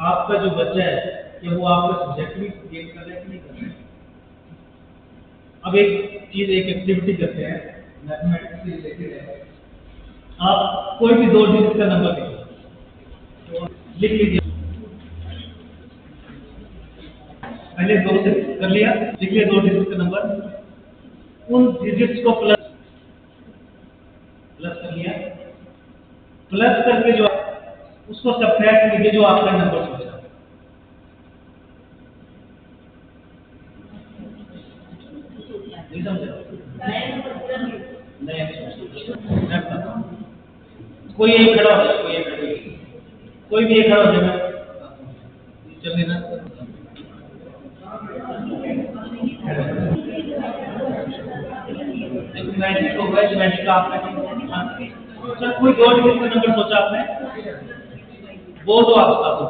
आपका जो बच्चा है कि वो आपका सब्जेक्ट भी गेन कर रहा है कि नहीं कर रहा है। अब एक एक्टिविटी करते हैं मैथमेटिक्स से रिलेटेड है। आप कोई भी 2 डिजिट का नंबर तो लिख लीजिए। पहले 2 से कर लिया, लिख लिया 2 डिजिट का नंबर। उन डिजिट्स को प्लस कर लिया, प्लस करके जो उसको सब्ट्रैक्ट कीजिए जो आपका नंबर सोचा। नहीं समझा? कोई एक खड़ा हो जाए, कोई भी एक खड़ा हो जाए, चल लेना। मैजिक होगा, इस मैजिक का आपने सर कोई 2 डिजिट का नंबर सोचा आपने, वो दो आप बता दो।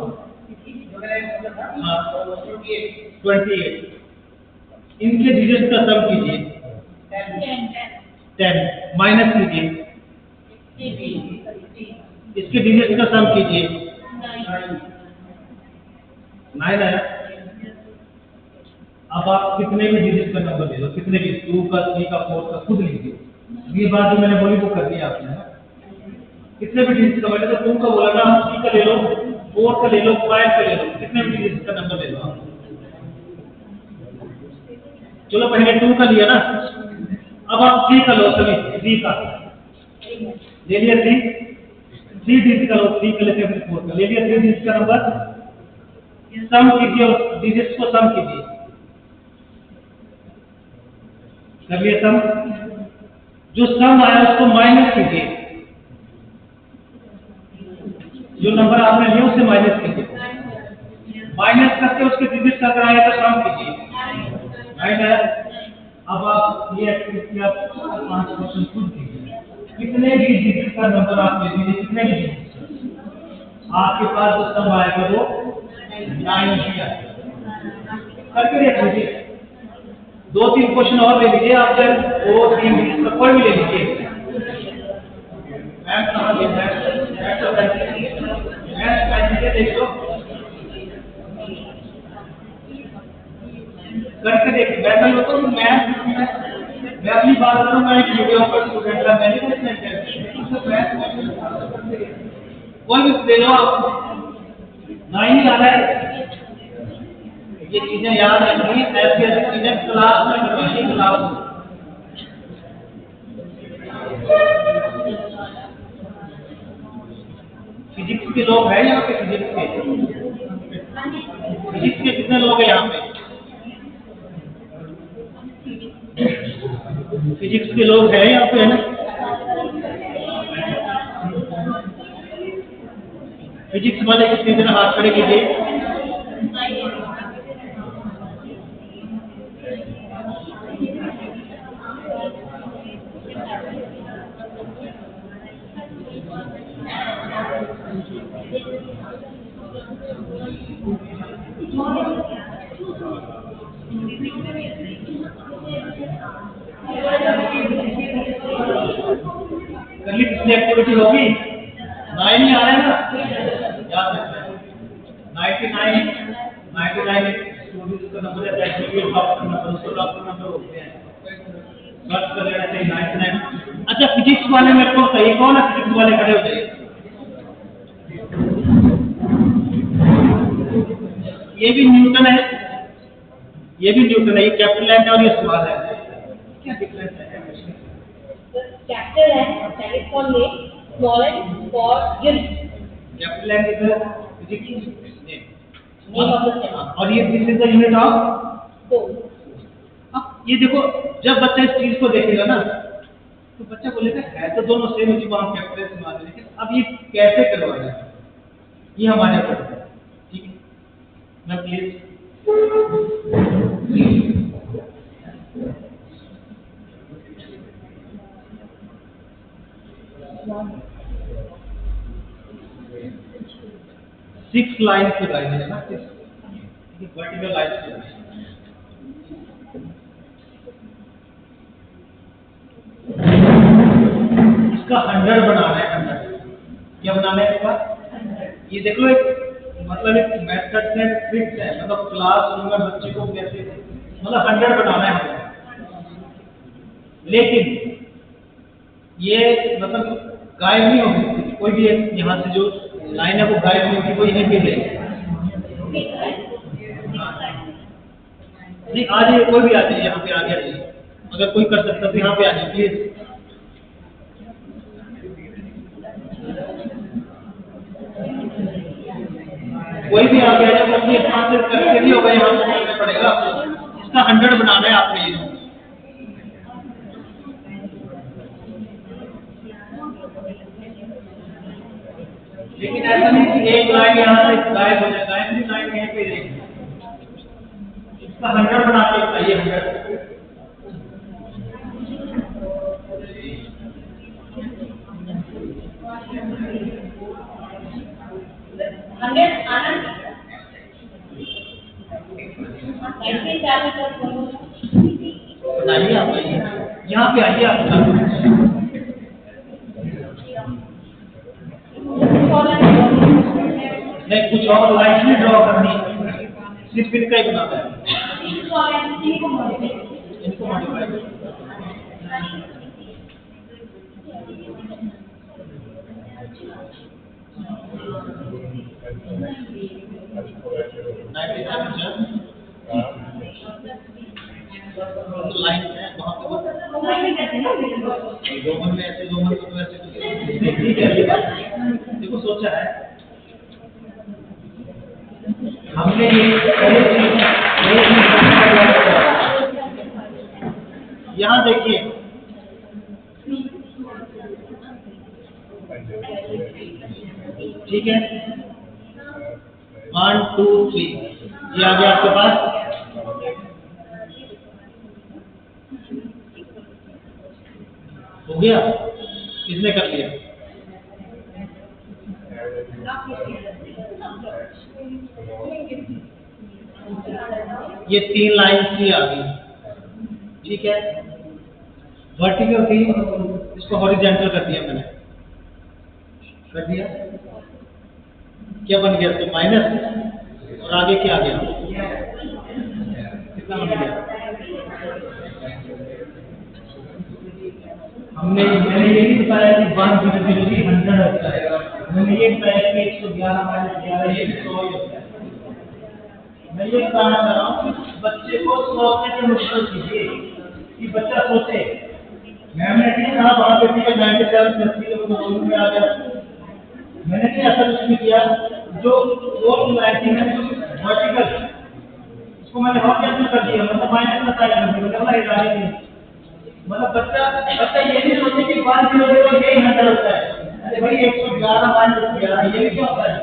हाँ 28। इनके डिजिट का सम कीजिए 10 माइनस कीजिए, इसके डिजिट का सम कीजिए 9 है। अब आप कितने भी डिजिट का नंबर ले लो, कितने भी 2 का 3 का 4 का खुद लीजिए। ये बात जो मैंने बोली वो कर दी आपने। कितने भी डिजिट का, मैंने तो 2 का बोला ना, 3 का ले लो, 4 का ले लो, 5 का ले लो, कितने भी डिजिट का नंबर ले लो। चलो पहले 2 का लिया ना, अब आप 3 का लो, सभी 3 का ले लिया। 3 डिजिट का लो, 3 का लेते हैं, 4 का ले लिया। 3 डिजिट का नंबर सम कीजिए और डिजिट्स को सम कीजिए। कर लिया सम, जो सम आया उसको माइनस कीजिए, जो नंबर आपने लिया उससे माइनस कीजिए। माइनस करके उसके डिजिट अगर आए तो सम कीजिए। राइट है। अब आप ये एक्टिविटी आप 5 क्वेश्चन खुद कीजिए। कितने भी डिजिट का नंबर आप ले लीजिए, कितने भी डिजिट आपके पास जो सम आएगा वो 9 ही आएगा। करके देख लीजिए। 2-3 क्वेश्चन और ले लीजिए आप, 2-3 डिजिट का कोई भी ले लीजिए। मैथ कहाँ गया? मैथ देख लो, करके देखिए। मैं होता हूँ मैं अपनी बात करूँ, मैं एक वीडियो पर स्टूडेंट का मैंने कोई भी ले लो आप, 9 ही आ रहा है। ये चीजें याद रखनी, ऐसी ऐसी चीजें क्लास में करवाइए। क्लास फिजिक्स के लोग हैं यहाँ पे, फिजिक्स के कितने लोग हैं यहाँ पे? फिजिक्स के लोग हैं यहाँ पे, है ना? फिजिक्स वाले कितने दिन हाथ खड़े कीजिए। करली कितनी एक्टिविटी होगी? 9 ही आ रहा है ना, याद रखना। 99 स्टूडेंट्स का नंबर है, डॉक्टर नंबर, उसको डॉक्टर नंबर होते हैं, सर्च कर लेना चाहिए 99। अच्छा फिजिक्स वाले मेरे को बताइए, कौन है फिजिक्स वाले? खड़े हो जाइए। ये भी न्यूटन है, ये भी न्यूटन है। ये कैपिटल है और ये स्मॉल है, क्या डिफरेंस है? Capital N stands for name, small n for unit. Capital N is the physics name. Name of the system. और ये this is the unit of Force. अब ये देखो, जब बच्चा इस चीज को देखेगा ना तो बच्चा बोलेगा है तो दोनों सेम ही, वहाँ कैपिटल स्मॉल है, लेकिन अब ये कैसे करवाना है ये हमारे ऊपर है। ठीक है, मैं प्लीज 6 लाइन्स लगाई है ना, वर्टिकल लाइन्स लगाई। इसका 100 बनाना है। 100 क्या बनाना है इसका? ये देख लो, एक मतलब एक मेथड से ट्रिक्स है, मतलब क्लासरूम में बच्चे को कैसे मतलब 100 बनाना है हमें। लेकिन ये मतलब गायब नहीं हो सकती कोई भी, यहाँ से जो लाइन है वो गायब नहीं होगी, कोई यहीं पे ले नहीं आ जाइए, कोई भी आ जाइए, यहाँ पे आ गया जाइए, अगर कोई कर सकता तो यहाँ पे आ जाइए प्लीज। कोई भी आ गया जब अपनी हाथ से करके भी होगा, यहाँ पे करना पड़ेगा आपको, इसका 100 बनाना है आपने ये। लेकिन ऐसा नहीं कि एक लाइन यहाँ से गायब हो जाए, गायब की लाइन यहीं पे रहेगी, इसका 100 बना के बताइए 100। बताइए आप, यहाँ पे आइए आप, नहीं कुछ और लाइन नहीं ड्रॉ करनी, सिर्फ इनका ही बनाना है, इनको मॉडिफाई। लाइन है वहाँ पे रोमन में ऐसे, रोमन को वैसे ठीक है। देखो सोचा है हमने यहाँ देखिए, ठीक है 1 2 3 ये आ गया आपके पास। हो गया, किसने कर लिया? ये 3 लाइन की आ गई, ठीक है। वर्टिकल थी, इसको हॉरिजॉन्टल कर दिया मैंने, कर दिया, क्या बन गया? तो माइनस, और आगे क्या आ गया? कितना बन गया? मैंने ये नहीं बताया कि 1 0 0 भी 100 होता है, मैंने ये बताया कि 111 माइनस 11 ये 100 होता है। मैं ये बताना चाह रहा हूँ कि बच्चे को सोचने से मुश्किल कीजिए कि बच्चा सोचे। मैंने नहीं कहा वहाँ पे ठीक है 97 में आ गया, मैंने नहीं ऐसा कुछ नहीं किया। जो 90 है वर्टिकल, उसको मैंने हॉरिजॉन्टल कर दिया, मतलब माइनस का साइन कर दिया, मतलब इधर नहीं। मतलब बच्चा ये नहीं सोचे कि 1 0 0 ये 100 होता है। अरे भाई 111 माइनस 11 ये भी क्या होता है?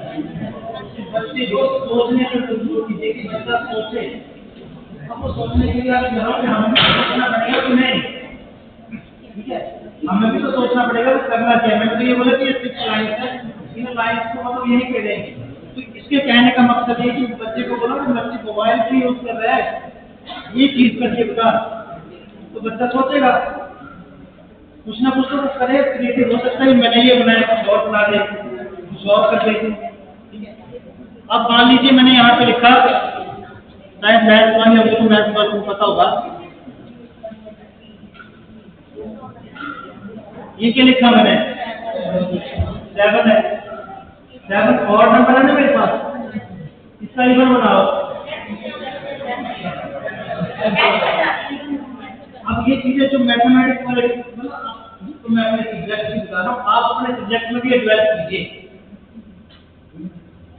बच्चे को सोचने से मजबूर कीजिए कि बच्चा सोचे। अब वो सोचने के लिए आप जरूर हमें सोचना पड़ेगा कि नहीं, ठीक है, हमें भी तो सोचना पड़ेगा कि करना क्या है। मैंने तो ये बोला कि ये 6 लाइन है, इन लाइन्स को मतलब यही कह देंगे। तो इसके कहने का मकसद ये कि बच्चे को बोला कि बच्चे मोबाइल भी यूज कर रहा है, ये चीज करिए बेटा, तो बच्चा सोचेगा, कुछ ना कुछ तो करे, क्रिएटिव हो सकता है। मैंने ये बनाया कुछ और बना दे, कुछ और कर दे, ठीक है। अब मान लीजिए मैंने यहाँ पे लिखा, शायद मैथ मान लिया तो मैथ पर पता होगा, ये क्या लिखा मैंने? 7 है, 7 और नंबर है ना मेरे पास, इसका इवन बनाओ। अब ये चीजें जो मैथमेटिक्स वाले, तो मैं अपने सब्जेक्ट की बता रहा हूँ, आप अपने सब्जेक्ट में भी डेवलप कीजिए।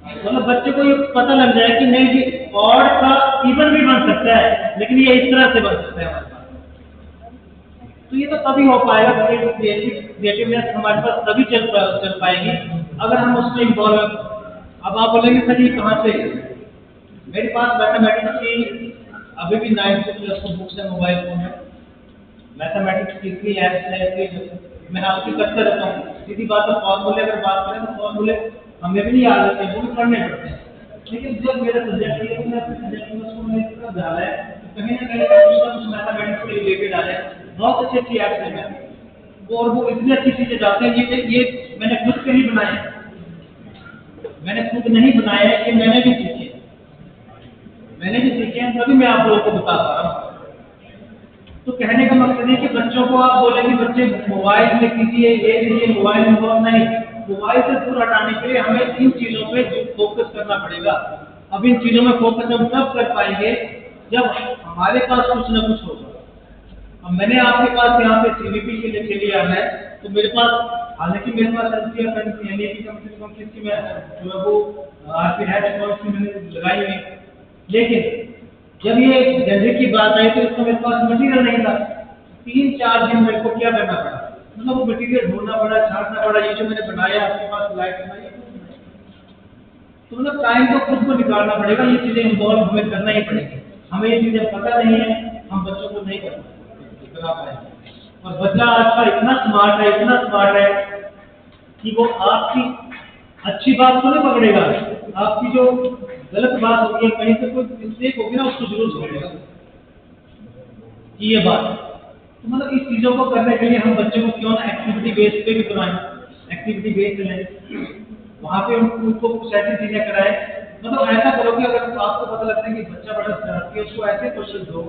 मतलब बच्चे को ये पता लग जाए कि नहीं जी ऑड का इवन भी बन सकता है, लेकिन ये इस तरह से बन सकता है हमारे पास। तो ये तो तभी हो पाएगा, क्रिएटिवनेस हमारे पास तभी चल पाएगी अगर हम उसमें इन्वॉल्व। अब आप बोलेंगे सर ये कहाँ से? मेरे पास मैथमेटिक्स की अभी भी 9th क्लास की बुक्स है, मोबाइल फोन है, मैथमेटिक्स की इतनी ऐप्स है, मैं आपकी करता रहता हूँ। सीधी बात है, फॉर्मूले अगर बात करें तो फॉर्मूले हमें भी नहीं याद रहते, वो भी पढ़ने पड़ते हैं। लेकिन जब मेरा सब्जेक्ट है, मैं अपने सब्जेक्ट में उसको मैंने इतना डाला है, तो कहीं ना कहीं कुछ मैथमेटिक्स से रिलेटेड आ जाए। बहुत अच्छी अच्छी ऐप्स हैं और वो इतनी अच्छी चीजें डालते हैं। ये मैंने खुद से ही बनाए, मैंने खुद नहीं बनाया है, कि मैंने भी सीखे हैं, तभी मैं आप लोगों को बता पा रहा हूँ। तो कहने का मकसद है कि बच्चों को आप बोले कि बच्चे मोबाइल में कीजिए, ये कीजिए, मोबाइल में नहीं, मोबाइल से दूर हटाने के लिए हमें इन चीजों पे फोकस करना पड़ेगा। अब इन चीजों में फोकस हम तब कर पाएंगे जब हमारे पास कुछ न कुछ होगा। अब मैंने आपके पास यहाँ पे CVP के लिए आना है, तो मेरे पास, हालांकि मेरे पास NAP की मैं जो है वो RP कोर्स की मैंने लगाई हुई, लेकिन जब ये जनवरी की बात आई तो इसको मेरे पास मटेरियल नहीं था। 3-4 दिन मेरे को क्या करना पड़ा, मतलब मटेरियल ढूंढना पड़ा, छांटना पड़ा। ये जो मैंने बनाया आपके पास स्लाइड बनाई, तो मतलब टाइम तो खुद को निकालना पड़ेगा। ये चीजें इन्वॉल्व हमें करना ही पड़ेगी। हमें ये चीजें पता नहीं है, हम बच्चों को नहीं करा पाएंगे। और बच्चा आजकल इतना स्मार्ट है कि वो आपकी अच्छी बात को नहीं पकड़ेगा, आपकी जो गलत बात होगी है, कहीं से कोई मिस्टेक होगी ना, उसको जरूर समझेगा कि ये बात। तो मतलब इस चीजों को करने के लिए हम बच्चों को क्यों ना एक्टिविटी बेस पे भी कराएं, एक्टिविटी बेस लें, वहाँ पे उनको कुछ ऐसी चीजें कराएं। मतलब ऐसा करो कि अगर आपको पता लगता है कि बच्चा बड़ा शरारती है, उसको ऐसे क्वेश्चन दो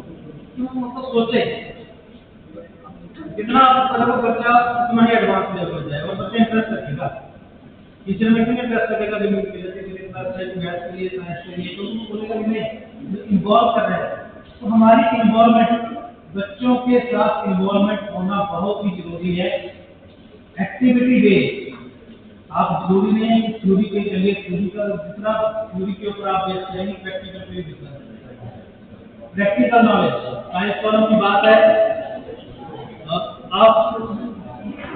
कि वो मतलब सोचे। जितना आप करोगे बच्चा उतना ही एडवांस लेवल हो जाएगा और बच्चा इंटरेस्ट रखेगा। टीचर में क्यों इंटरेस्ट रखेगा, लिमिट के लिए मैथ्स के लिए, साइंस के लिए, तो उसको बोलेगा कि नहीं, इन्वॉल्व कर रहे हैं। तो हमारी इन्वॉल्वमेंट, बच्चों के साथ इन्वॉल्वमेंट होना बहुत ही जरूरी है। एक्टिविटी बेस्ड, आप जरूरी नहीं है कि थ्योरी के चलिए, थ्योरी का जितना थ्योरी के ऊपर आप बेस्ड रहेंगे, प्रैक्टिकल पे भी प्रैक्टिकल नॉलेज। साइंस कॉलम की बात है, आप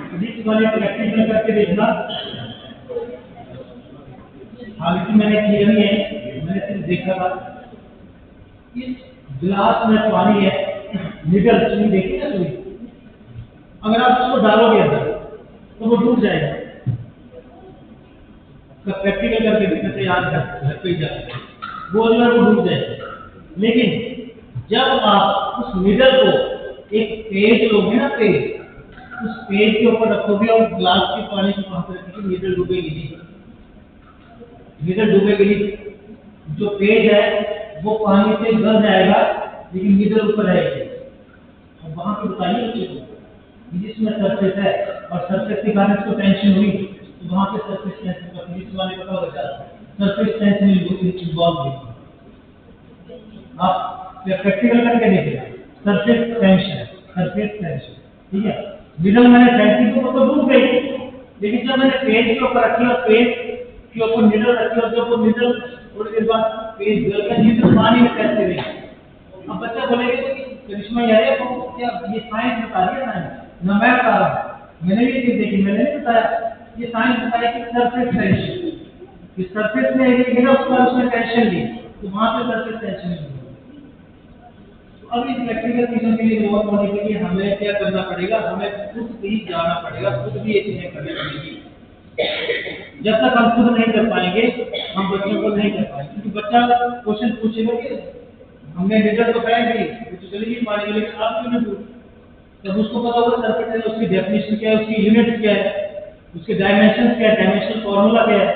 फिजिक्स वाले प्रैक्टिकल करके देखना। हालांकि मैंने किया नहीं है, मैंने सिर्फ देखा था। इस गिलास में पानी है, निडल चीनी देखी ना सुई, अगर आप उसको डालोगे अंदर तो वो डूब जाएगा। प्रैक्टिकल करके देखना चाहिए, आज घर पे जाकर वो अंदर वो डूब जाएगा। लेकिन जब आप उस निडल को एक पेज लोगे ना, पेज, उस पेज के ऊपर रखोगे और ग्लास के पानी को वहां पर रखोगे, निडल डूबेगी नहीं, निडल डूबेगी नहीं। जो पेज है वो पानी से भर जाएगा, लेकिन निडल ऊपर रहेगी। और वहां पे बताइए बच्चे को जिसमें सरफेस है, और सरफेस के कारण इसको टेंशन हुई, तो वहां पे सरफेस टेंशन का फिजिक्स वाले पता हो जाता है, सरफेस टेंशन इन्वॉल्व हुई। आप प्रैक्टिकल करके देखिए, सरफेस टेंशन, ठीक है। निडल मैंने फेंकी तो डूब गई, लेकिन जब मैंने पेज के ऊपर रखी और पेज के ऊपर निडल रखी, और जब वो निडल थोड़ी देर बाद पेज गल गया, निडल पानी में कैसे रही। अब बच्चा बोलेगा कि करिश्मा यार ये क्या, ये साइंस बता रही है, साइंस ना मैं बता रहा हूँ, मैंने ये चीज देखी, मैंने नहीं बताया। ये साइंस बताया कि सरफेस टेंशन, कि सरफेस में एक गिरा, उसमें टेंशन ली, तो वहां पे सरफेस टेंशन नहीं। अब इस प्रैक्टिकल चीजों के लिए इन्वॉल्व होने के लिए हमें क्या करना पड़ेगा, हमें खुद भी जाना पड़ेगा, खुद भी ये चीजें करनी पड़ेगी। जब तक हम खुद नहीं कर पाएंगे, हम बच्चों को नहीं कर पाएंगे। क्योंकि बच्चा क्वेश्चन पूछेगा कि हमने रिजल्ट तो फेंक दी, तो चलिए मान लीजिए, लेकिन आप क्यों नहीं पूछ, तब उसको पता होगा सर्किट, उसकी डेफिनेशन क्या है, उसकी यूनिट क्या है, उसके डायमेंशन क्या है, डायमेंशनल फॉर्मूला क्या है।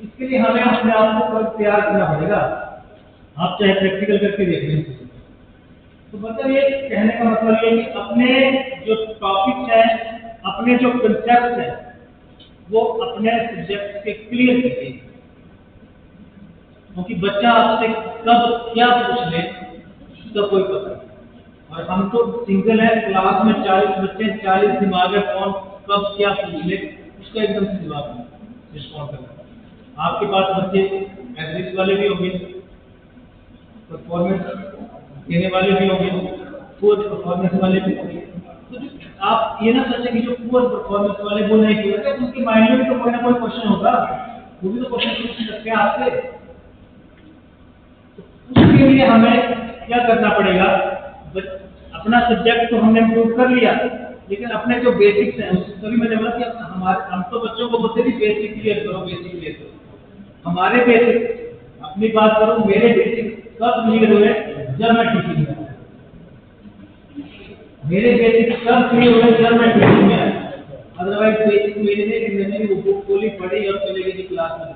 इसके लिए हमें अपने आप को तैयार करना पड़ेगा। आप चाहे प्रैक्टिकल करके देख लें। तो मतलब ये कहने का मतलब ये कि अपने जो टॉपिक है, अपने जो कंसेप्ट है, वो अपने सब्जेक्ट से क्लियर कीजिए। क्योंकि बच्चा आपसे कब क्या पूछ ले उसका कोई पता नहीं। और हम तो सिंगल है, क्लास में 40 बच्चे, 40 दिमाग है, कौन कब क्या पूछ ले उसका एकदम से जवाब रिस्पॉन्ड करना। आपके पास बच्चे एवरेज वाले भी होंगे, परफॉर्मेंस देने वाले भी होंगे, पुअर परफॉर्मेंस वाले भी होंगे। तो आप ये ना सोचें कि जो पुअर परफॉर्मेंस वाले वो नहीं पूछते, उनके माइंड में भी तो कोई ना कोई क्वेश्चन होगा, वो भी तो क्वेश्चन पूछ सकते हैं आपसे। तो उसके लिए हमें क्या करना पड़ेगा, अपना सब्जेक्ट तो हमने इम्प्रूव कर लिया, लेकिन अपने जो बेसिक्स हैं, तभी मैंने बोला कि हम तो बच्चों को बोलते भी बेसिक क्लियर करो, बेसिक क्लियर करो। हमारे बेसिक, अपनी बात करूं, मेरे बेसिक कब क्लियर हुए, जब मैं टीचिंग में आया। मेरे बेसिक कब क्लियर हुए, जब मैं टीचिंग में आया। अदरवाइज बेसिक मेरे ने कि मैंने वो बुक खोली पढ़ी और चले गई क्लास में।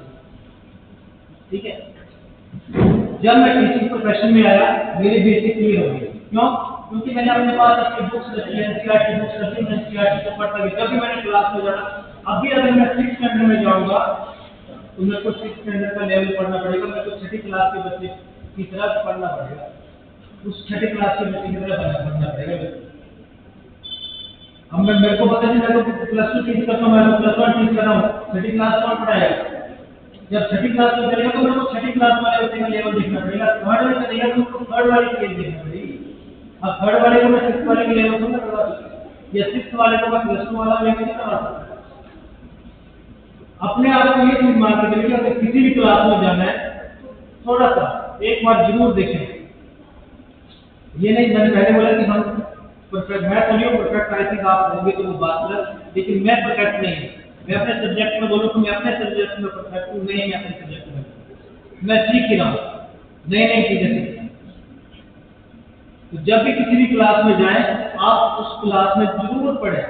ठीक है, जब मैं टीचिंग प्रोफेशन में आया मेरी बेसिक क्लियर हो गई। क्यों? क्योंकि मैंने अपने पास अपनी बुक्स रखी है, एनसीईआरटी बुक्स रखी है, एनसीईआरटी को पढ़ता गया। जब भी मैंने क्लास में जाना, अभी अगर मैं 6th स्टैंडर्ड में जाऊंगा तो मेरे को 6th स्टैंडर्ड का लेवल पढ़ना पड़ेगा, मेरे को 6ठी क्लास के बच्चे की तरह पढ़ना पड़ेगा, उस 6ठी क्लास के बच्चे की तरह पढ़ना पड़ेगा। अब मैं मेरे को पता नहीं, मेरे को प्लस 2 टीच करता हूँ, मैं प्लस 1 टीच कर रहा हूँ, 6ठी क्लास कौन पढ़ाएगा? जब 6ठी क्लास में चलेगा तो मेरे को 6ठी क्लास वाले बच्चे का लेवल देखना पड़ेगा, 3rd में चलेगा तो मेरे को 3rd वाले की लेवल देखना पड़ेगी। अब 3rd वाले को मैं 6th वाले के लेवल को करवा सकता, या 6th वाले को मैं प्लस 2 वाला लेवल नहीं करवा सकता। अपने आप को ये चीज मान के चलिए, अगर किसी भी क्लास में जाना है थोड़ा सा एक बार जरूर देखें। ये नहीं, मैंने पहले बोला कि हम परफेक्ट, मैं तो नहीं परफेक्ट, आई थिंक आप होंगे तो वो बात अलग, लेकिन मैं परफेक्ट नहीं हूँ। मैं अपने सब्जेक्ट में बोलूँ तो मैं अपने सब्जेक्ट में परफेक्ट हूँ, नहीं मैं अपने सब्जेक्ट में, मैं सीख ही रहा हूँ नई नई चीजें सीख। तो जब भी किसी भी क्लास में जाएं आप उस क्लास में जरूर पढ़ें।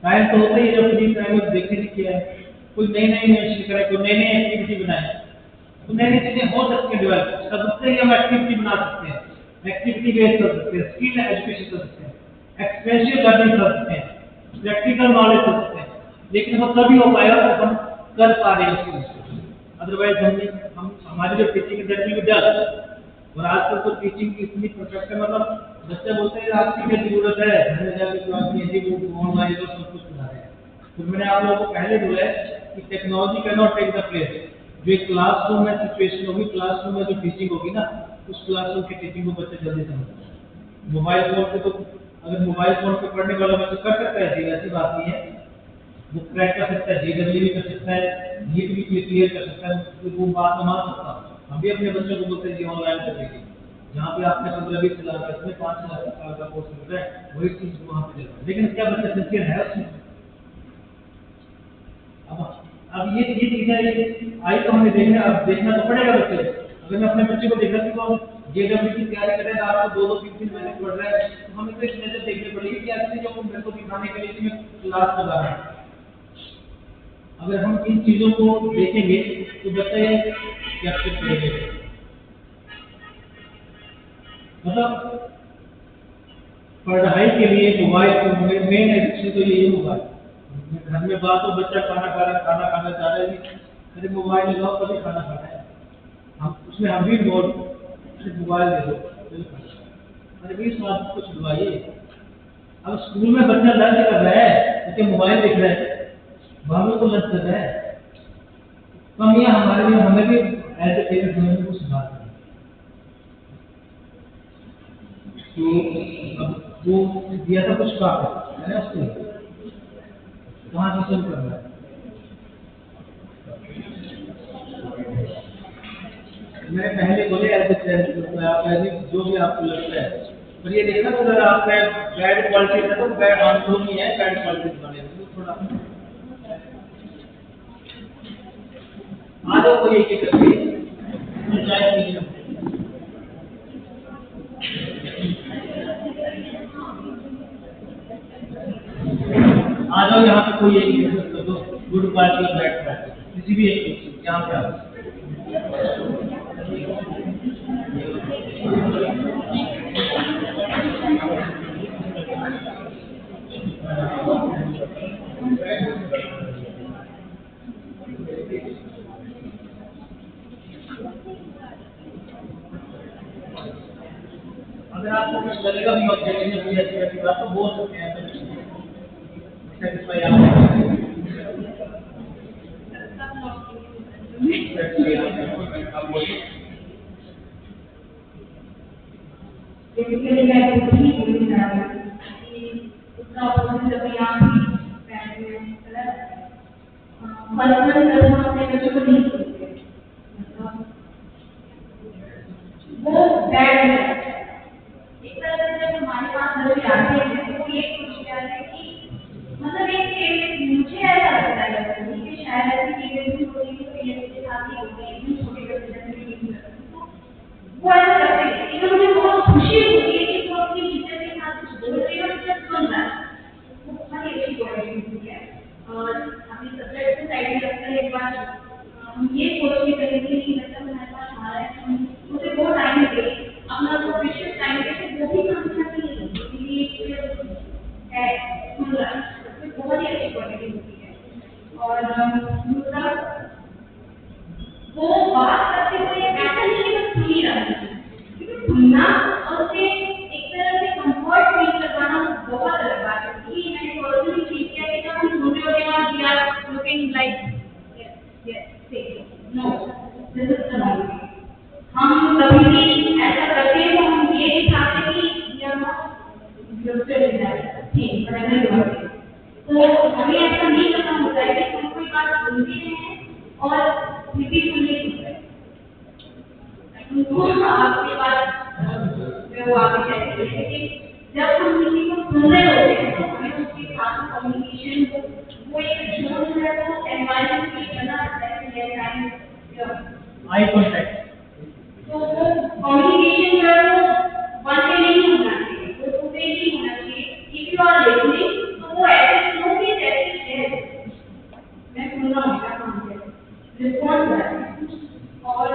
टाइम तो होता ही है, जब फ्री टाइम में देखे किया है, कोई नई नई इन्वेंशन करे, कोई नई नई एक्टिविटी बनाए, तो नई नई चीजें हो सकती है डेवलप। सबसे हम एक्टिविटी बना सकते हैं, एक्टिविटी बेस्ड कर सकते हैं, स्किल एजुकेशन कर सकते हैं, एक्सपेरियंशियल लर्निंग कर सकते हैं, प्रैक्टिकल नॉलेज कर सकते हैं, लेकिन वो तभी हो पाएगा जब हम कर पा रहे हैं उसको। अदरवाइज हम हमारी जो teaching that will be done. और आजकल तो टीचिंग की इतनी परफेक्ट है, मतलब बच्चे बोलते हैं आपकी क्या जरूरत है, घर में जाकर क्लास में यदि वो ऑनलाइन और सब कुछ बना रहे हैं। तो मैंने आप लोगों को पहले बोला है कि technology can not take the place. जो एक क्लासरूम में सिचुएशन होगी, क्लासरूम में जो टीचिंग होगी ना, उस क्लासरूम की टीचिंग को बच्चे जल्दी समझते हैं। मोबाइल फोन पे तो अगर मोबाइल फोन पे पढ़ने वाला बच्चा कर सकता है, ऐसी बात नहीं है, वो क्रैक कर सकता है, जेडब्ल्यू भी कर सकता है, नीट भी क्लियर कर सकता है, वो बात मैं मान सकता हूँ। हम भी अपने बच्चों को बोलते हैं कि ऑनलाइन कर देखिए, जहाँ पे आपने 15-20 साल का, इसमें 5 साल का कोर्स मिल रहा है, वही चीज वहाँ पे चल रहा है। लेकिन क्या बच्चा सिंसियर है उसमें? अब ये चीजें आई तो हमें देखना, अब देखना तो पड़ेगा बच्चे। अगर मैं अपने बच्चे को देख रहा हूँ तो जेडब्ल्यू की तैयारी कर रहे हैं, आपको 2-3 महीने पढ़ रहा है, तो हमें तो इस नजर देखनी पड़ेगी कि ऐसे जो मेरे को दिखाने के लिए इसमें क्लास लगा रहा है। अगर हम इन चीजों को देखेंगे तो बच्चा ये कैप्चर करेंगे। मतलब पढ़ाई के लिए मोबाइल मेन एडिक्शन तो यही मोबाइल। घर में बात हो, बच्चा खाना खाना चाह रहा है, अरे मोबाइल लगाओ तभी खाना खाना है, हम उसमें हम भी बोल सिर्फ मोबाइल दे दो, अरे भाई स्वाद कुछ छुड़वाइए। अब स्कूल में बच्चा लंच कर रहा है क्योंकि मोबाइल देख रहा है, बाबू को लंच कर रहा है। कमियां हमारे लिए, हमें भी एज ए पेरेंट्स हमें कुछ सुधार करना। तो अब वो दिया था कुछ काम है ना, उसको कहाँ से शुरू करना है? मैंने पहले बोले जो भी आपको लगता है, पर ये देखना तो अगर आपका बैड क्वालिटी है तो बैड आंसर नहीं है, बैड क्वालिटी बने तो थोड़ा आ जाओ कोई एक करके आ जाओ यहाँ पे कोई एक कर दो, गुड क्वालिटी और बैड क्वालिटी किसी भी एक यहाँ पे आ जाओ। अगर आपको कुछ लगेगा भी ऑब्जेक्टिव में ऐसी बात तो बोल सकते हैं, सेटिस्फाई आप बोलिए। बेसिकली मैं कुछ ही बोलना चाहती हूँ कि उसका अपोजिट अभी आप ही पर्सनल हम अपने बच्चों को नहीं बोलते, वो बैड है। एक तरह से जब हमारे पास बच्चे आते हैं तो ये सोचते हैं कि मतलब एक मुझे ऐसा लगता है कि शायद ऐसी चीजें भी होती है तो ये मेरे साथ ही होती है, इतनी छोटी बच्चे वो ऐसा करते हैं। लेकिन मुझे बहुत खुशी होती है कि वो अपनी टीचर के साथ कुछ बोल रही है और टीचर सुन रहा है, वो बहुत ही अच्छी क्वालिटी होती है। बात करते हुए ऐसा नहीं कि बस सुन ही रहा है, क्योंकि सुनना और उसे एक तरह से कंफर्ट फील करवाना बहुत अलग बात है। कि मैंने पर्सनली फील किया कि जब हम सुन रहे होते हैं और we are looking like yes say no this is the wrong way. हम कभी भी ऐसा करते हैं तो हम ये दिखाते हैं कि we are not interested in that thing whatever you are doing. तो हमें ऐसा नहीं करना होता है कि हम कोई बात सुनते हैं और रिपीट सुनने की आपकी बात वो आगे कहते हैं कि जब हम किसी को सुन रहे होते हैं तो हमें उसके साथ कम्युनिकेशन वो एक जोन है, वो एनवायरनमेंट की बना आई कांटेक्ट, तो वो कम्युनिकेशन जो है वो वन वे नहीं होना चाहिए, वो टू वे ही होना चाहिए। इफ यू आर लिसनिंग तो वो ऐसे सुनो कि जैसे है मैं सुन रहा हूँ, क्या काम है रिस्पॉन्ड कर रहा है। और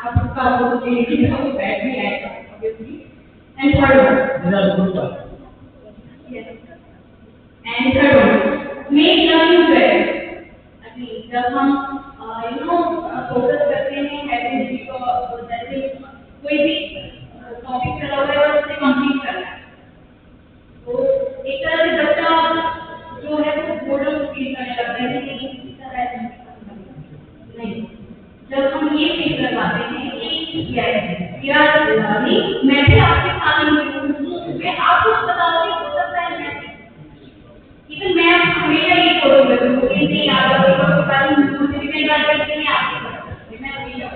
आपका वो चीज है वो बैठ भी आएगा obviously. And third one and third one make learning fair. अभी जब हम यू नो फोकस करते हैं हैविंग को जैसे कोई भी टॉपिक चला हुआ है और उसे कंप्लीट करना है, तो एक तरह से बच्चा जो है वो बोर्डम फील करने लगता है कि इस तरह नहीं। जब हम ये फील करवाते हैं कि यार लर्निंग मैं भी आपके साथ हूँ, मैं आपको बताऊंगी हो सकता है मैं इवन मैं हमेशा ये बोलूँगा कि नहीं आप मुझे भी कई बार करते हैं आपके मैं हमेशा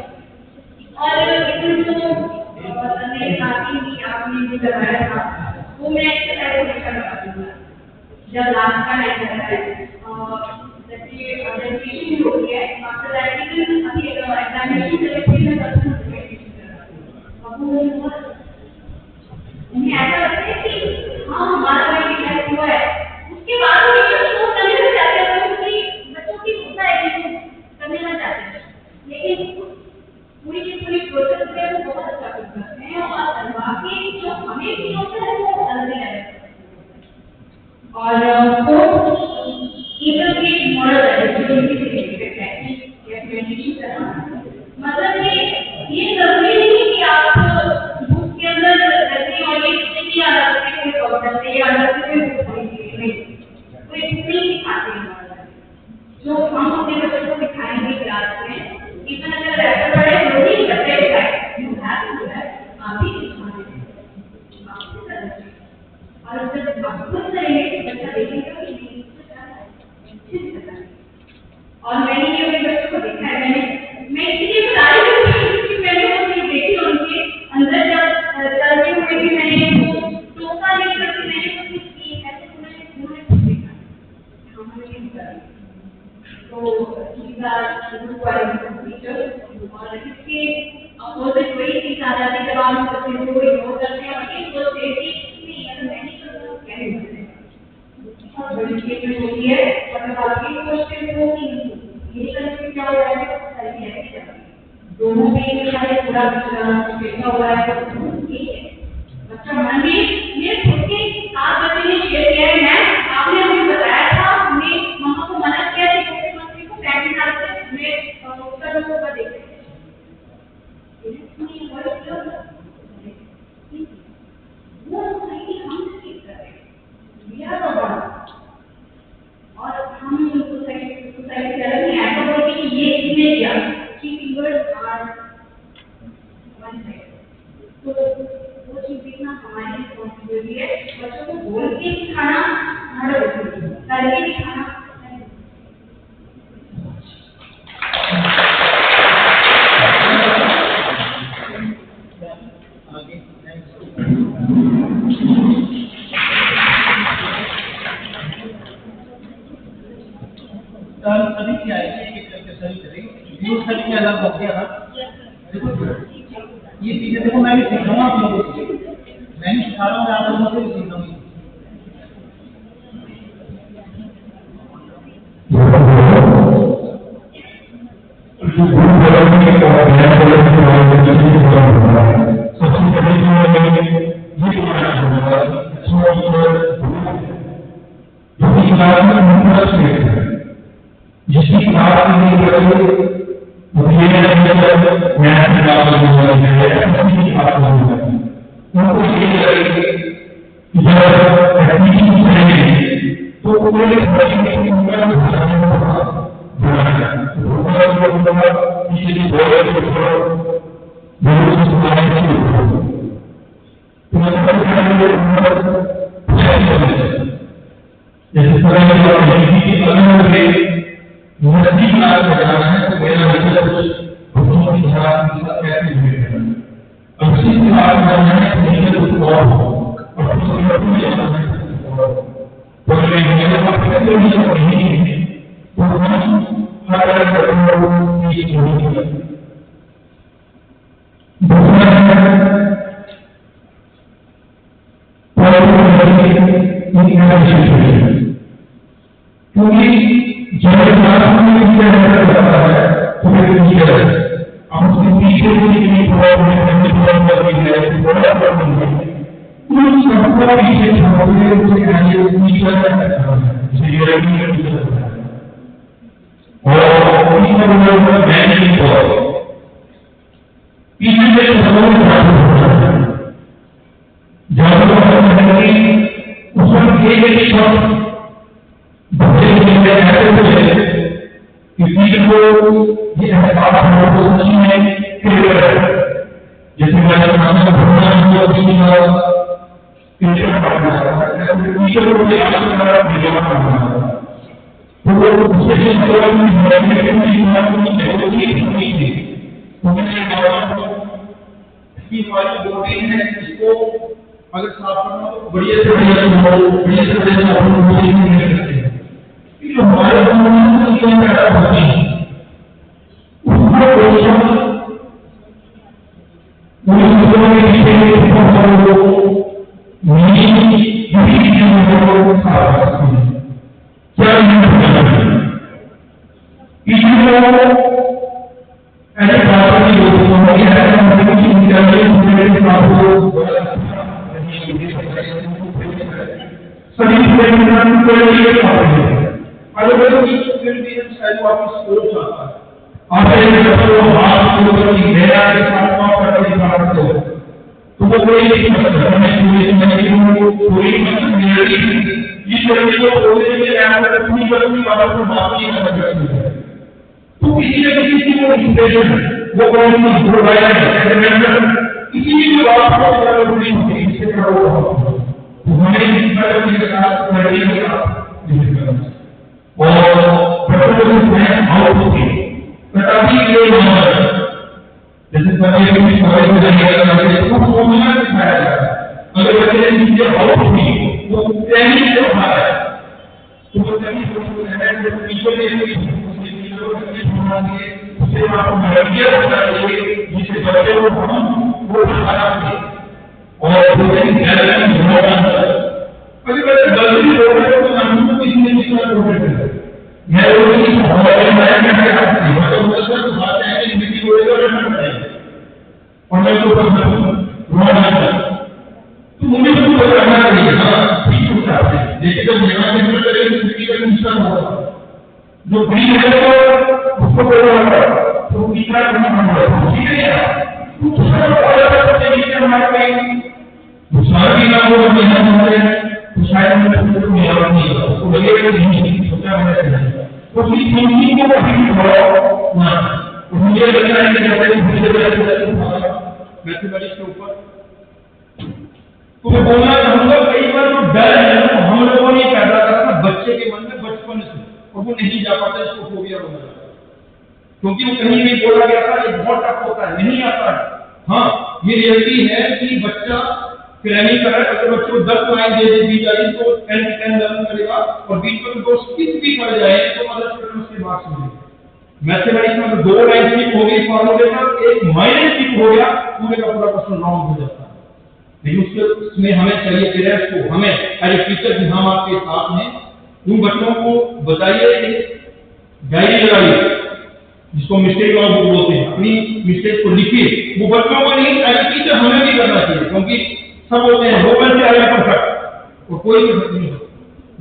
और इवन जो मेरे साथी भी आपने जो करवाया था वो मैं एक्सरसाइज हमेशा करवा दूँगा जब लास्ट का टाइम रहता है। जैसे रेजिस्ट्रेशन होती है आफ्टर दैट इवन अभी एग्जामिनेशन से पहले मैं रेजिस्ट्रेशन करवा अब वो उन्हें ऐसा लगता है कि हाँ हमारा भाई टीचर हुआ है, उसके बाद वो टीचर को करने में चाहते हैं क्योंकि बच्चों की होता है कि करने में चाहते हैं, लेकिन पूरी की पूरी प्रोसेस में वो बहुत अच्छा करते हैं और बाकी जो हमें भी होता है वो अलग ही है। और इवन के मॉडल है जो उनकी सर्टिफिकेट है या ग्रेजुएशन करना, मतलब ये जरूरी नहीं कि आप बुक के अंदर रहते हैं और ये नहीं याद रखते कोई टॉपिक से याद रखते नहीं, कोई बुक नहीं सिखाते हैं जो हम अपने बच्चों को सिखाएंगे क्लास में। इवन अगर ऐसा पढ़े तो नहीं करते you have to do that, आप ही सिखाएंगे और जब आप खुद करेंगे बच्चा देखेगा कि और मैंने ये अपने बच्चों को देखा है, मैं इसलिए बता रही हूँ कि मैंने वो चीज देखी उनके अंदर जब चलते हुए भी मैंने वो टोका लेकर के मैंने वो चीज की ऐसे उन्होंने खुद देखा हमने ये करा तो सीधा टीचर और इसके अपोजिट वही चीज आ जाती है जब आप बच्चे को इग्नोर करते हैं और ये सोचते हैं कि अगर मैं नहीं करूँ क्या नहीं बड़ी चीज होती है मतलब आपकी क्वेश्चन को ये करके क्या हो रहा है दोनों में चाहे पूरा देखा हुआ है ठीक है। बच्चा मान ली मेरे खुद के आप बच्चे ने शेयर किया है मैम आपने हमें बताया था हमने मम्मा को मना किया था कि बच्चे को फैमिली साथ में उसका जो होगा देखें वो नहीं हम सीख कर रहे हैं और हम सोसाइटी से अलग नहीं ऐसा बोलते कि ये इसने किया कि फीवर्स आर वन साइड, तो वो चीज देखना हमारी रिस्पॉन्सिबिलिटी है। बच्चों को बोल के सिखाना हमारा करके दिखाना सभी की आएगी एक करके सभी करेंगे व्यूज सभी के अलग हो गया था। देखो ये चीजें देखो मैं भी सीख रहा हूँ आप लोगों से, मैं भी सिखा रहा हूँ आप लोगों से भी सीख रहा हूँ। जिसकी बात नहीं करें वो ये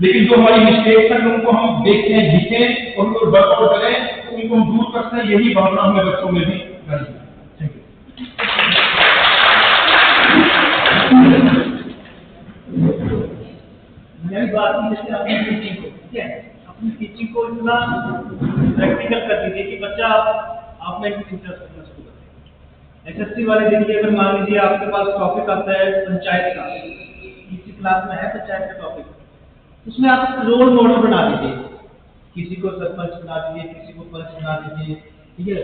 लेकिन जो हमारी मिस्टेक्स हैं उनको हम देखें, लिखें और उनको वर्कआउट करें, इनको हम दूर करते हैं, यही भावना हमें बच्चों में भी करनी है। Thank you. मेरी बात की जैसे अपनी टीचिंग को, ठीक है, अपनी टीचिंग को इतना प्रैक्टिकल कर दीजिए कि बच्चा आप में इंटरेस्ट रखना शुरू कर दे। एसएससी वाले देखिए, अगर मान लीजिए आपके पास टॉपिक आता है पंचायत का, किसी क्लास में है पंचायत का टॉपिक, उसमें आप रोल मॉडल बना दीजिए, किसी को सरपंच बना दीजिए, किसी को पंच बना दीजिए, ठीक है,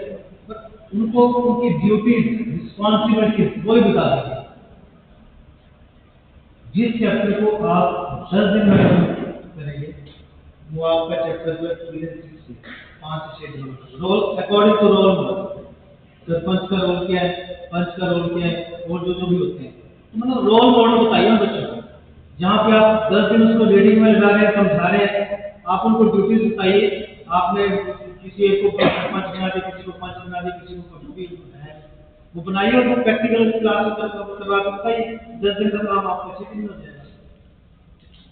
पर उनको उनकी ड्यूटीज रिस्पॉन्सिबिलिटीज वो ही बता दीजिए। जिस चैप्टर को आप 10 दिन में करेंगे वो आपका चैप्टर जो है 5 से 6 दिन में role according to role model, sarpanch का रोल क्या है, पंच का रोल क्या है, और जो भी होते हैं, तो मतलब रोल मॉडल बताइए बच्चों को। जहाँ पे आप 10 दिन उसको रीडिंग में लगा रहे हैं, समझा रहे हैं, आप उनको ड्यूटीज बताइए। आपने किसी एक को सरपंच बना दिया, किसी को पंच बना दिया, किसी को ड्यूटी बनाया, वो बनाइए और वो प्रैक्टिकल क्लास में करवा के बताइए। 10 दिन का काम आपको अच्छे दिन हो जाएगा।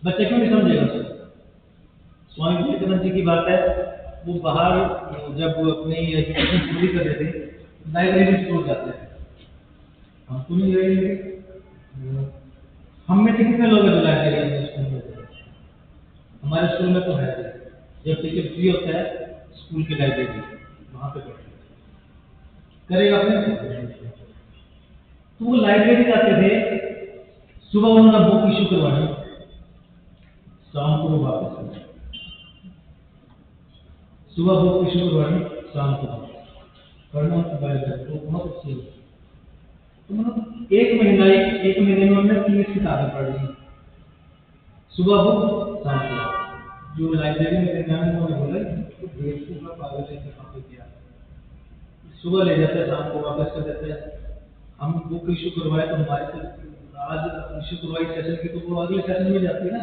बच्चे क्यों नहीं समझेगा उसको? स्वामी विवेकानंद जी की बात है, वो बाहर जब वो अपनी एजुकेशन पूरी कर रहे थे, लाइब्रेरी स्कूल जाते हैं। हमको नहीं लाइब्रेरी, हम में से कितने लोग हैं जो लाइब्रेरी स्कूल में जाते हैं? हमारे स्कूल में तो है, जब टिकट फ्री होता है स्कूल की लाइब्रेरी, वहाँ पे पढ़ते करेगा अपने। तो वो लाइब्रेरी जाते थे, सुबह उन्होंने बुक इशू करवानी, शाम को वो वापस आए। सुबह बुक इशू करवानी, शाम को पढ़ना लाइब्रेरी, वो बहुत अच्छी है। तो मतलब एक महीने में हमने 30 किताबें पढ़ ली, सुबह बुक, शाम को। जो लाइब्रेरी में विज्ञान उन्होंने बोला तो बेवकूफ का पागल है कॉपी किया, सुबह ले जाते हैं, शाम को वापस कर देते हैं। हम बुक इशू करवाए तो हमारे तो आज इशू करवाई सेशन की, तो वो अगले सेशन में जाती है ना,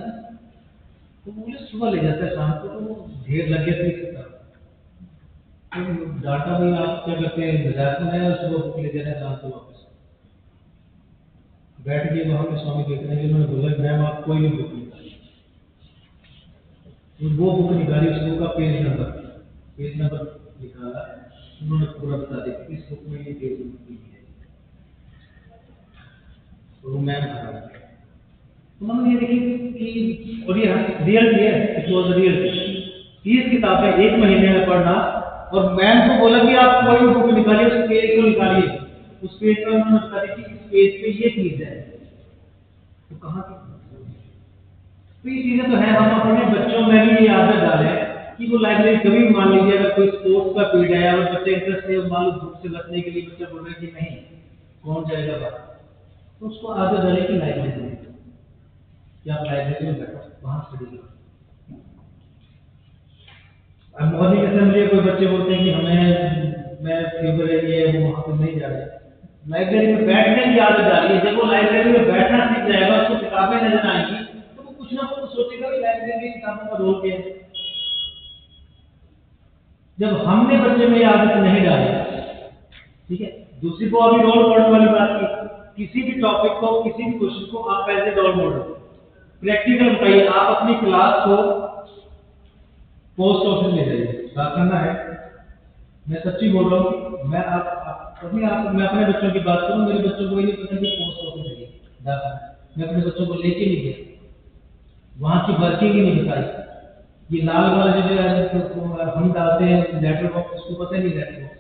तो बोले सुबह ले जाते हैं, शाम को तो ढेर लग गया 30 किताब। तो डाटा भी आप क्या करते हैं, मजाक में है, सुबह बुक ले जाना, शाम को वापस बैठ गए वहाँ पे। स्वामी विवेकानंद जी उन्होंने बोला मैम आप कोई भी बुक निकालिए, वो बुक निकाली, उस बुक का पेज नंबर निकाला, उन्होंने पूरा बता दिया इस बुक में ये पेज नंबर है, तो वो मैम खा रहा है। तो मतलब ये देखिए कि, और ये रियल है, इट वॉज रियल। 30 किताबें एक महीने में पढ़ना, और मैम को बोला कि आप कोई भी बुक निकालिए, उस पेज को निकालिए, उस पेज पर उन्होंने बता दिया कि इस पेज पे ये चीज है, तो कहाँ की? तो ये चीजें तो है, हम अपने बच्चों में भी ये आदत डालें कि वो लाइब्रेरी कभी, मान लीजिए अगर कोई स्पोर्ट्स का पीरियड है और बच्चे इंटरेस्ट है, मान लो धूप से बचने के लिए बच्चे बोल रहे हैं कि नहीं कौन जाएगा बाहर, तो उसको आदत डालें कि लाइब्रेरी, कि आप लाइब्रेरी में बैठो, वहां स्टडी करो। अब मॉर्निंग असेंबली कोई बच्चे बोलते हैं कि हमें मैं फीवर है, वो वहां पे नहीं जा रहे, लाइब्रेरी में बैठने की आदत डालिए। जब वो लाइब्रेरी में बैठना सीख जाएगा, उसको किताबें नजर आएंगी, तो वो कुछ ना कुछ सोचेगा कि लाइब्रेरी की किताबों का रोल क्या है। जब हमने बच्चे में आदत नहीं डाली, ठीक है, दूसरी को अभी रोल मॉडल वाली बात की, किसी भी टॉपिक को, किसी भी क्वेश्चन को आप as a role model practical बताइए। आप अपनी क्लास को पोस्ट ऑफिस ले जाइए, क्या करना है, मैं सच्ची बोल रहा हूँ, मैं अपने बच्चों की बात करूँ, मेरे बच्चों को ये नहीं पता कि पोस्ट ऑफिस है डाकखाना, मैं अपने बच्चों को लेके नहीं गया, वहाँ की वर्किंग ही नहीं बताई। ये लाल वाला जो है हम डालते हैं लेटर बॉक्स, उसको पता नहीं लेटर बॉक्स।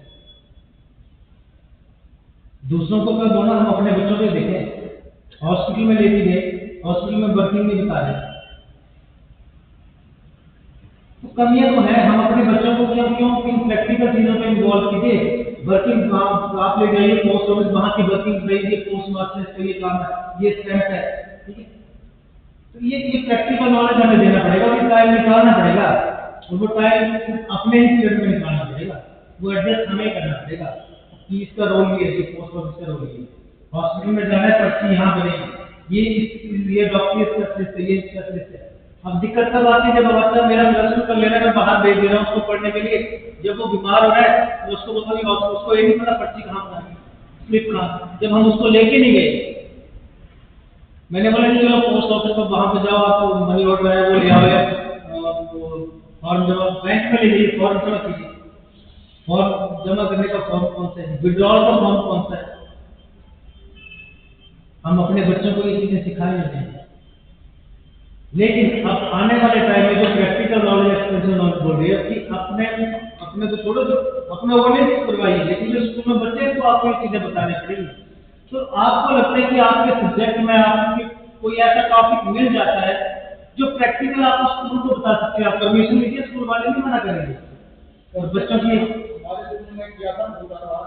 दूसरों को क्या बोलना, हम अपने बच्चों को देखें। हॉस्पिटल में लेके गए, हॉस्पिटल में वर्किंग नहीं बता रहे, तो कमियां तो है। हम अपने बच्चों को क्यों इन प्रैक्टिकल चीजों में इन्वॉल्व कीजिए। वर्किंग आप ले जाइए पोस्ट ऑफिस, वहाँ की वर्किंग बताइए, पोस्ट मास्टर का ये काम है, ये स्टैम्प है, ठीक है। तो ये प्रैक्टिकल नॉलेज हमें देना पड़ेगा, और टाइम निकालना पड़ेगा, और वो टाइम अपने ही पीरियड में निकालना पड़ेगा, वो एडजस्ट हमें करना पड़ेगा कि इसका रोल ये है, पोस्ट ऑफिस का रोल ये है। हॉस्पिटल में जाना है, पर्ची यहाँ बनेगी, ये डॉक्टर स्पेशलिस्ट है, ये स्पेशलिस्ट है। अब दिक्कत तब आती है जब बच्चा मेरा दर्शन कर लेना, मैं बाहर भेज दे रहा हूँ उसको पढ़ने के लिए, जब वो बीमार हो रहा है तो उसको बोलूँगा, उसको ये नहीं पता पर्ची कहाँ बनानी, स्लिप कहाँ। जब हम उसको लेके नहीं गए, मैंने बोला कि चलो पोस्ट ऑफिस पर वहाँ पे जाओ, आपको मनी ऑर्डर है वो ले आओ, फॉर्म जमा बैंक में ले लीजिए, फॉर्म जमा कीजिए, फॉर्म जमा करने का फॉर्म कौन सा है, विड्रॉल का फॉर्म कौन सा है। हम अपने बच्चों को ये चीजें सिखाए नहीं हैं। लेकिन अब आने वाले टाइम में जो प्रैक्टिकल नॉलेज एक्सपेरिएंशियल नॉलेज बोल रही है कि अपने तो छोड़ो, जो अपना अवेयरनेस करवाइए, लेकिन जो स्कूल में बच्चे को आपको ये चीजें बतानी पड़ेगी। तो आपको लगता है कि आपके सब्जेक्ट में आपके कोई ऐसा टॉपिक मिल जाता है जो प्रैक्टिकल आप स्कूल को बता सकते हैं, आप परमिशन दीजिए, स्कूल वाले नहीं मना करेंगे। और बच्चों की हमारे स्कूल में किया था पूरा था,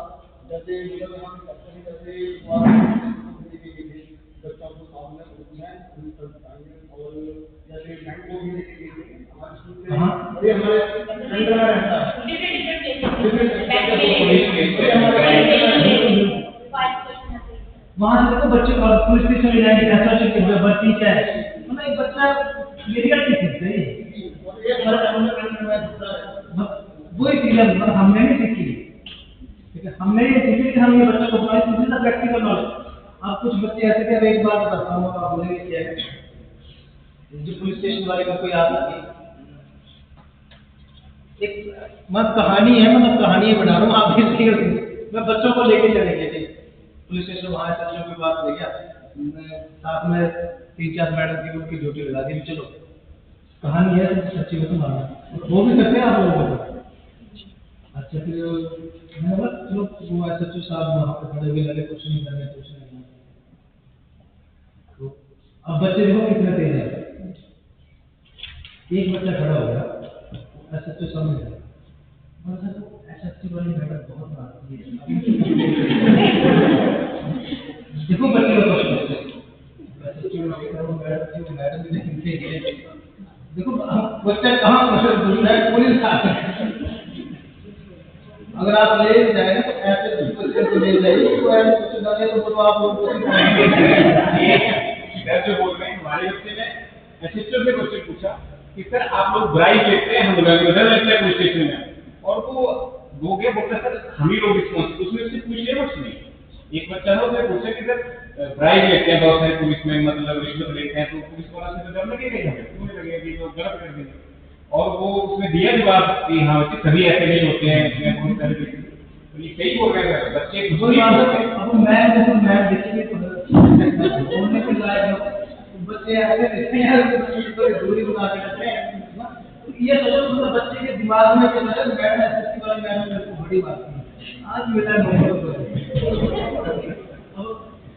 जैसे मतलब यहाँ पे करते हैं, जैसे बच्चों को सामने और जैसे बैंक को भी लेके गए थे हमारे स्कूल से, ये हमारे सेंटर में रहता है वहाँ से देखो बच्चे पुलिस स्टेशन ले जाएंगे, एसोसिएशन के बच्ची क्या है, मतलब एक बच्चा लीगल की सीखते हैं। वही चीज हमने नहीं सीखी, ठीक है, हमने ये सीखी कि हम ये बच्चों को बताएं सीखने का प्रैक्टिकल नॉलेज। अब कुछ बच्चे ऐसे थे, एक बार बताता हूँ, आप बोलेंगे क्या है, जो पुलिस स्टेशन वाले का कोई आता है, एक मत कहानी है, मतलब कहानी बना रहा हूँ, आप इसलिए मैं बच्चों को लेके चले गए थे पुलिस स्टेशन, वहाँ सच्चों की बात ले गया, साथ में 3-4 मैडम की उनकी ड्यूटी लगा दी, चलो कहानी है सच्ची हो तो मारना, वो भी करते हैं आप लोगों को। अच्छा फिर मैंने बोला चलो वो एसएचओ साहब वहाँ पे खड़े हुए लगे, कुछ नहीं करने, कुछ नहीं। तो अब बच्चे देखो कितने तेज हैं, एक बच्चा खड़ा हो गया, एसएचओ सामने गया, एसएचओ वाली मैडम बहुत मारती है, देखो बच्चे को मैडम देखो बच्चा कहाँ पुलिस अगर आप ले जाए तो ऐसे बच्चे को ले जाइए, तो ऐसे कुछ डाले तो आप लोग जो बोल रहे हैं हमारे बच्चे ने एसएचओ से क्वेश्चन पूछा कि सर आप लोग ब्राइब लेते हैं, हम नजर रखते हैं पुलिस स्टेशन में, और वो दोगे बोलते सर हम ही लोग रिस्पॉन्सिबल, उसमें उससे पूछ लिया कुछ नहीं। एक बच्चा था उसने पूछा कि सर ब्राइब लेते हैं बहुत सारे पुलिस में, मतलब रिश्वत लेते हैं, तो पुलिस वाला से तो डर लगेगा, क्यों नहीं लगेगा कि तो गलत कर देंगे, और वो उसने दिया जवाब कि हाँ बच्चे सभी ऐसे नहीं होते हैं, इसमें बहुत सारे तो ये सही बोल रहे हैं बच्चे। अब मैं देखो मैं देखिए बोलने के लायक बच्चे ऐसे रहते हैं, तो दूरी बना के रखते हैं, ये सोचो मतलब बच्चे के दिमाग में क्या है, मैडम एसएससी वाली मैडम मेरे को बड़ी बात है आज मेरा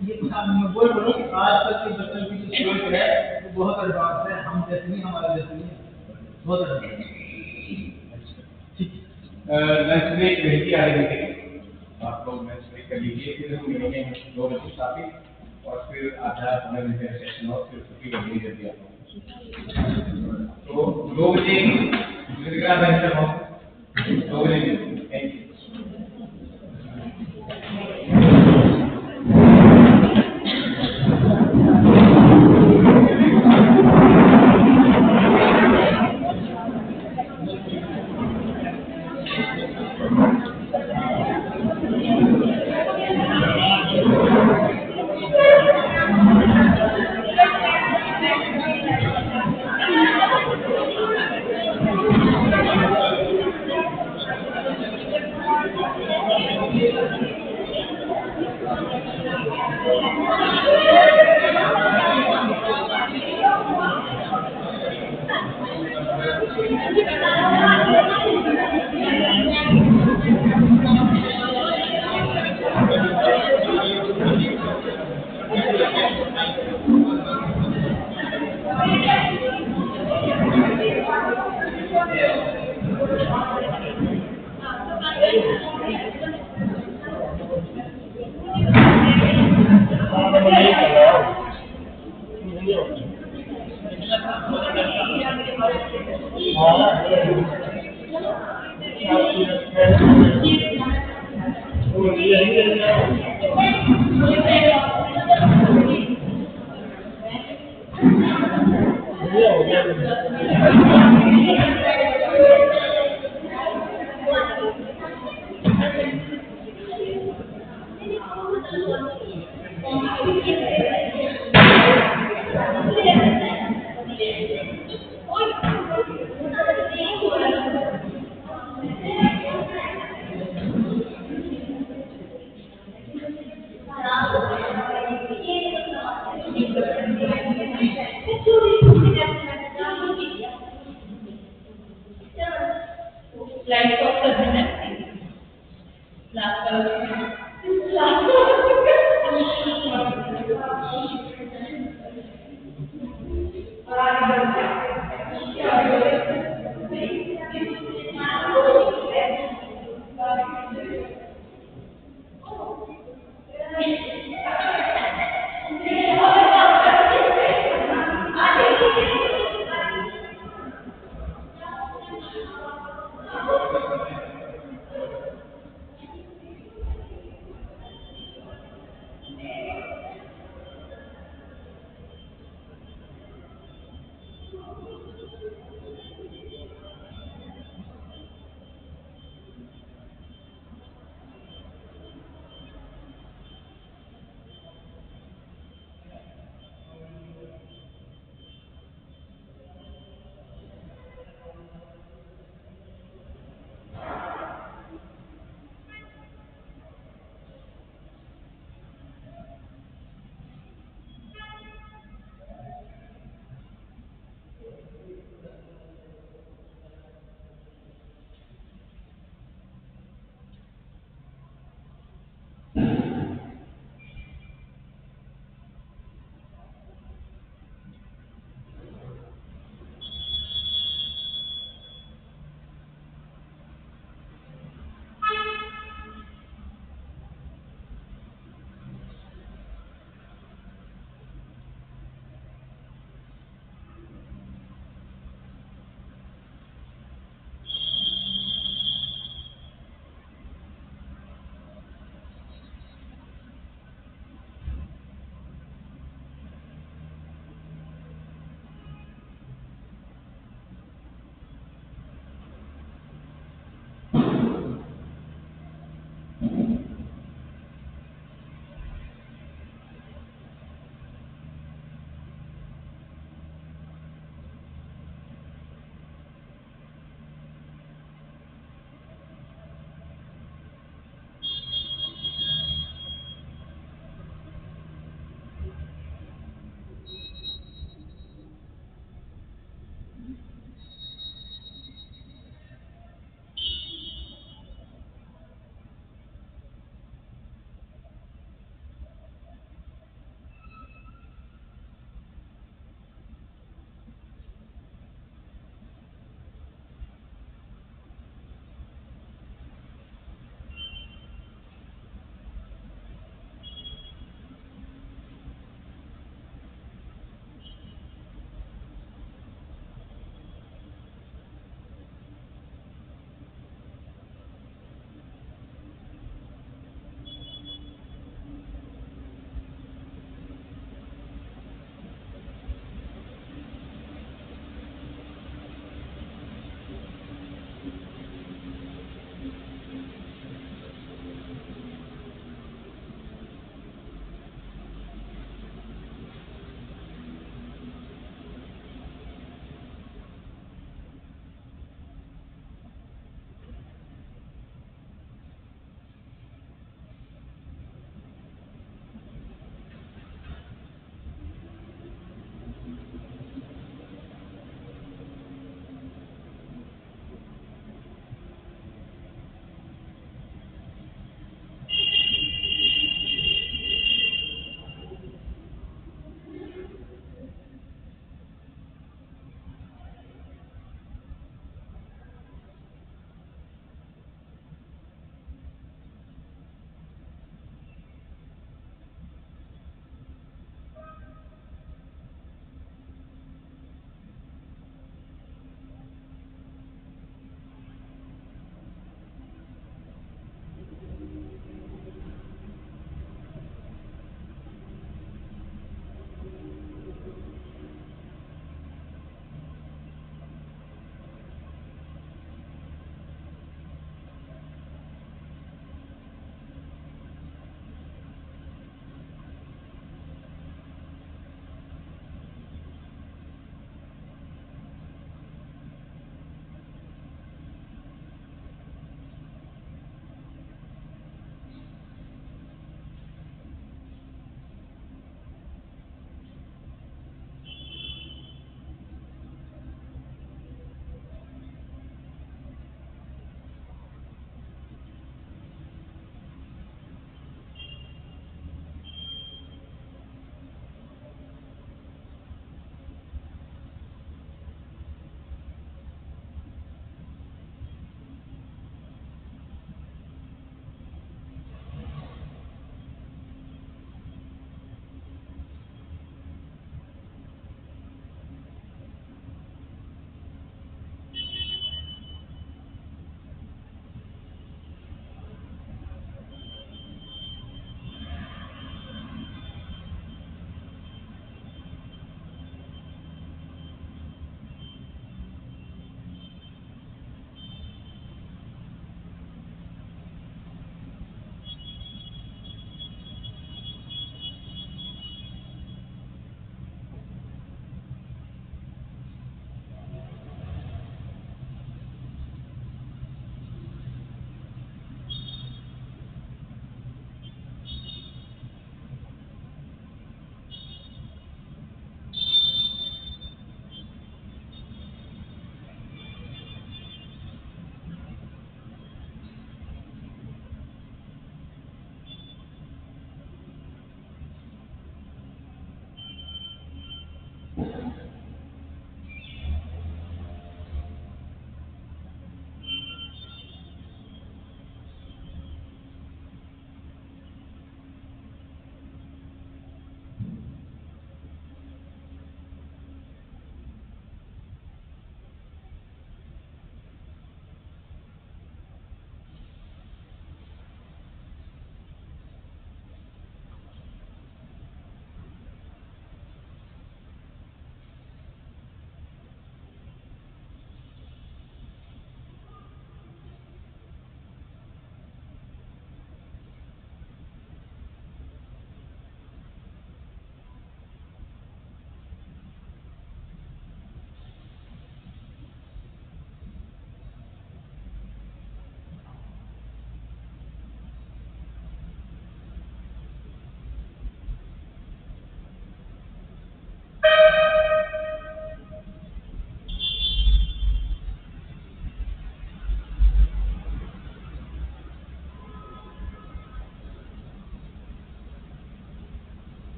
ये मैं बोल रहा हूँ कि आजकल के बच्चों की जो सोच है वो बहुत एडवांस है, हम जैसे नहीं, हमारे जैसे नहीं, बहुत एडवांस। लंच ब्रेक रेडी आ रही है, आप लोग लंच ब्रेक कर लीजिए, फिर हम मिलेंगे 2 बजे काफी, और फिर आधा पौने घंटे सेशन और फिर छुट्टी कर ली जाती है आप लोग। तो 2 बजे रजिस्टर हो, 2 बजे। Thank you.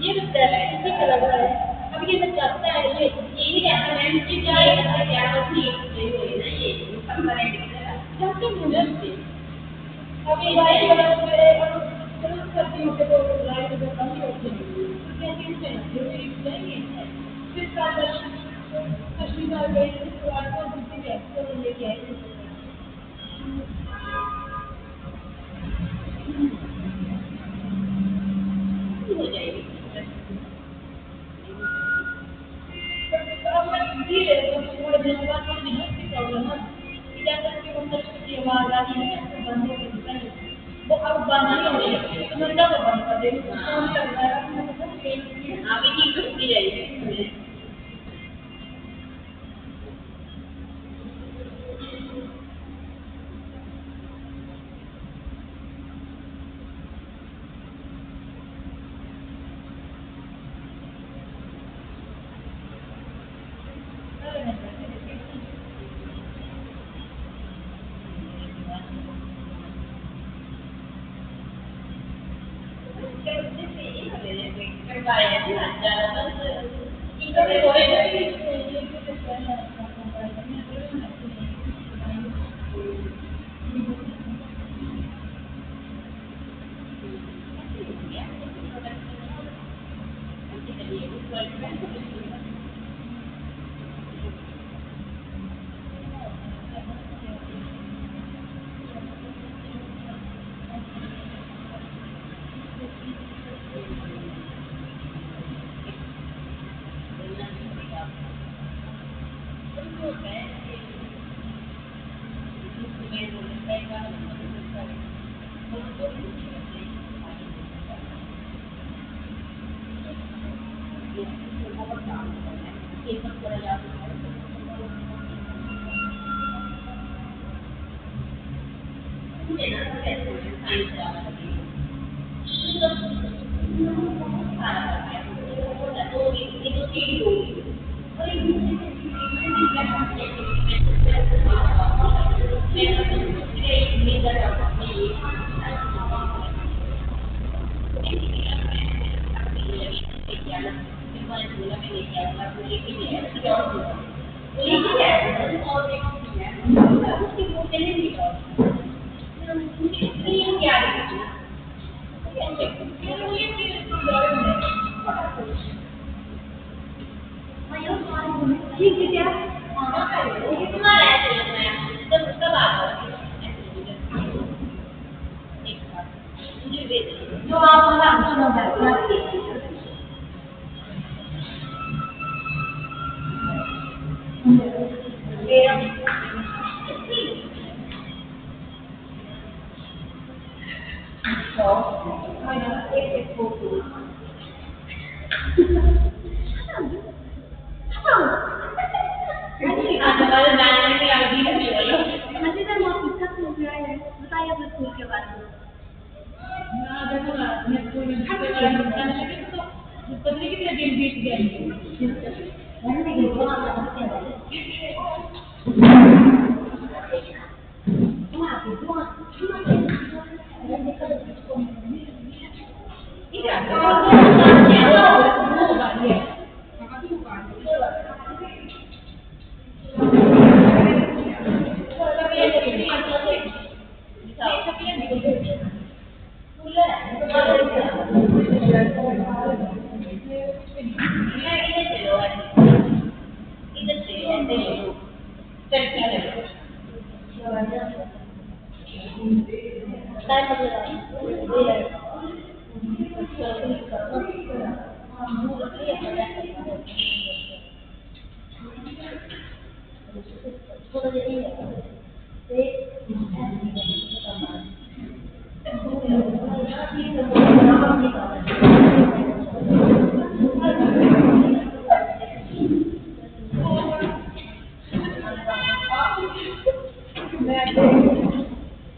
ये तो इसी का लग रहा है। अब ये तो चलता है, ये यही कहता है कि क्या है क्या होती है ये सबसे मिनट से अभी लाइट कलर में चलो सर्दी होते तो लाइट में कम होती है क्योंकि इसमें नहीं है फिर का कश्मीर में गए तो आपको दूसरी एक्सप्रेशन लेके आए हो जाएगी थोड़े दिनों बाद थोड़ी दिनों की प्रॉब्लम है क्या करके वो की आवाज आ रही है बंद हो गई है वो अब बंद नहीं हो रही है तो मैं कब बंद कर देंगे फोन कर रहा है आगे की छुट्टी रहेगी जो आप बताइए अपने स्कूल के बारे में पत्नी कितने दिन बीत गए थोड़ा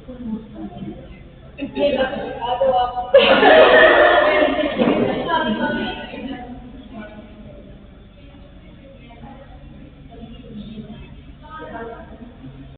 ये बस सिखा दो आप